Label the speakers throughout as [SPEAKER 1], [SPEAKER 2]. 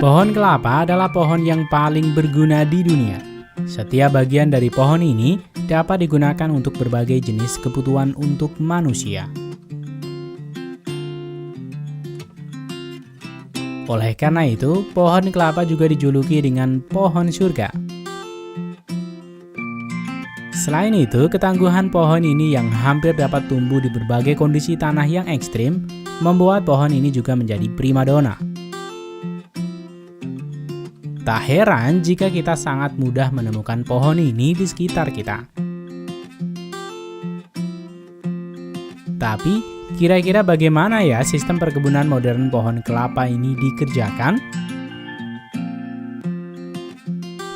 [SPEAKER 1] Pohon kelapa adalah pohon yang paling berguna di dunia. Setiap bagian dari pohon ini dapat digunakan untuk berbagai jenis kebutuhan untuk manusia. Oleh karena itu, pohon kelapa juga dijuluki dengan pohon surga. Selain itu, ketangguhan pohon ini yang hampir dapat tumbuh di berbagai kondisi tanah yang ekstrim, membuat pohon ini juga menjadi primadona. Tak heran jika kita sangat mudah menemukan pohon ini di sekitar kita. Tapi, kira-kira bagaimana ya sistem perkebunan modern pohon kelapa ini dikerjakan?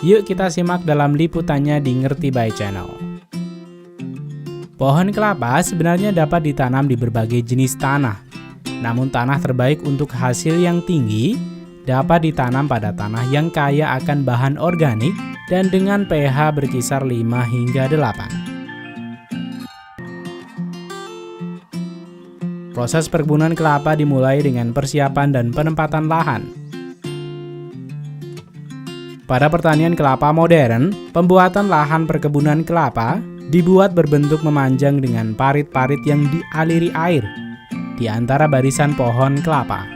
[SPEAKER 1] Yuk kita simak dalam liputannya di Ngerti By Channel. Pohon kelapa sebenarnya dapat ditanam di berbagai jenis tanah. Namun tanah terbaik untuk hasil yang tinggi dapat ditanam pada tanah yang kaya akan bahan organik dan dengan pH berkisar 5 hingga 8. Proses perkebunan kelapa dimulai dengan persiapan dan penempatan lahan. Pada pertanian kelapa modern, pembuatan lahan perkebunan kelapa dibuat berbentuk memanjang dengan parit-parit yang dialiri air di antara barisan pohon kelapa.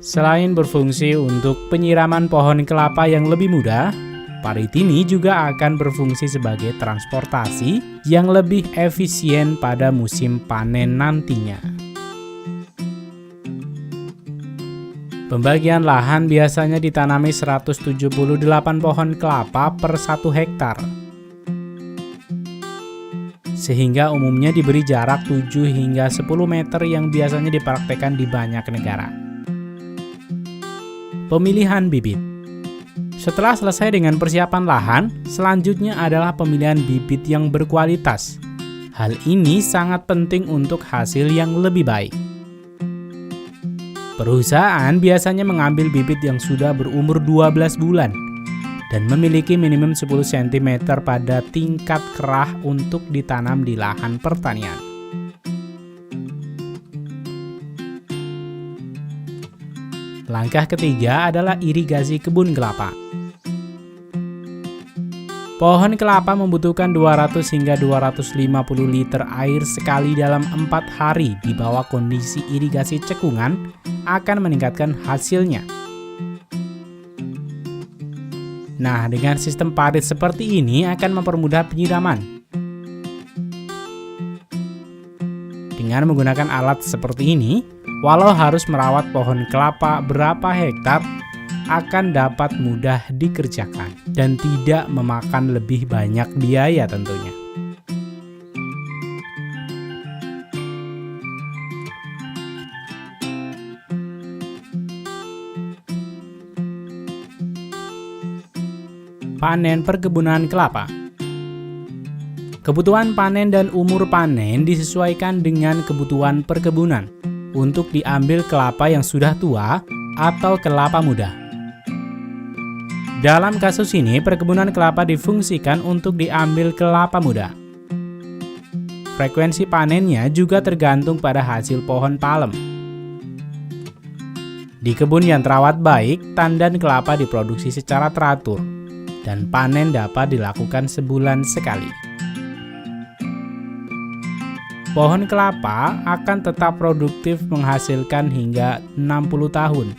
[SPEAKER 1] Selain berfungsi untuk penyiraman pohon kelapa yang lebih mudah, parit ini juga akan berfungsi sebagai transportasi yang lebih efisien pada musim panen nantinya. Pembagian lahan biasanya ditanami 178 pohon kelapa per 1 hektar. Sehingga umumnya diberi jarak 7 hingga 10 meter yang biasanya dipraktekkan di banyak negara. Pemilihan bibit. Setelah selesai dengan persiapan lahan, selanjutnya adalah pemilihan bibit yang berkualitas. Hal ini sangat penting untuk hasil yang lebih baik. Perusahaan biasanya mengambil bibit yang sudah berumur 12 bulan dan memiliki minimum 10 cm pada tingkat kerah untuk ditanam di lahan pertanian. Langkah ketiga adalah irigasi kebun kelapa. Pohon kelapa membutuhkan 200 hingga 250 liter air sekali dalam 4 hari di bawah kondisi irigasi cekungan akan meningkatkan hasilnya. Nah, dengan sistem parit seperti ini akan mempermudah penyiraman. Dengan menggunakan alat seperti ini, walau harus merawat pohon kelapa berapa hektar, akan dapat mudah dikerjakan dan tidak memakan lebih banyak biaya tentunya. Panen perkebunan kelapa. Kebutuhan panen dan umur panen disesuaikan dengan kebutuhan perkebunan untuk diambil kelapa yang sudah tua atau kelapa muda. Dalam kasus ini, perkebunan kelapa difungsikan untuk diambil kelapa muda. Frekuensi panennya juga tergantung pada hasil pohon palem. Di kebun yang terawat baik, tandan kelapa diproduksi secara teratur, dan panen dapat dilakukan sebulan sekali. Pohon kelapa akan tetap produktif menghasilkan hingga 60 tahun.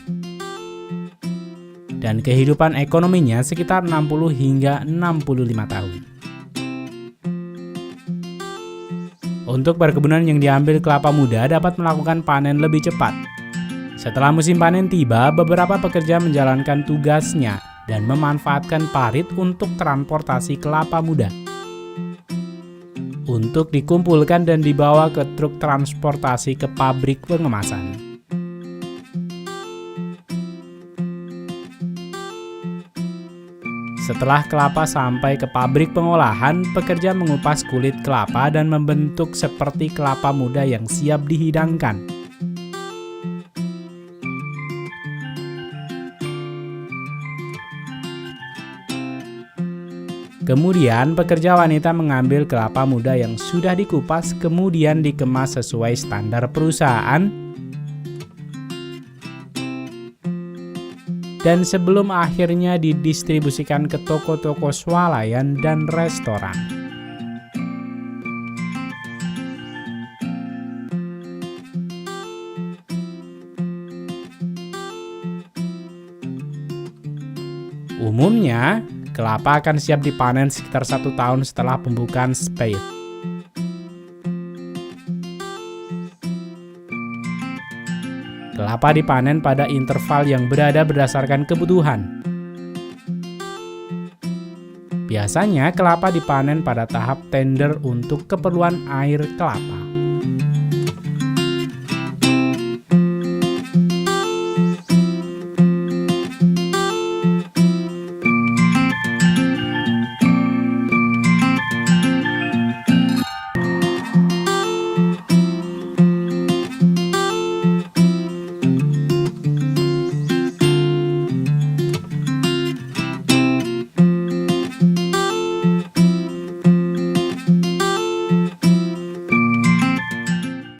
[SPEAKER 1] Dan kehidupan ekonominya sekitar 60 hingga 65 tahun. Untuk perkebunan yang diambil kelapa muda dapat melakukan panen lebih cepat. Setelah musim panen tiba, beberapa pekerja menjalankan tugasnya dan memanfaatkan parit untuk transportasi kelapa muda. Untuk dikumpulkan dan dibawa ke truk transportasi ke pabrik pengemasan. Setelah kelapa sampai ke pabrik pengolahan, pekerja mengupas kulit kelapa dan membentuk seperti kelapa muda yang siap dihidangkan. Kemudian, pekerja wanita mengambil kelapa muda yang sudah dikupas kemudian dikemas sesuai standar perusahaan dan sebelum akhirnya didistribusikan ke toko-toko swalayan dan restoran. Umumnya, kelapa akan siap dipanen sekitar 1 tahun setelah pembukaan spade. Kelapa dipanen pada interval yang berada berdasarkan kebutuhan. Biasanya kelapa dipanen pada tahap tender untuk keperluan air kelapa.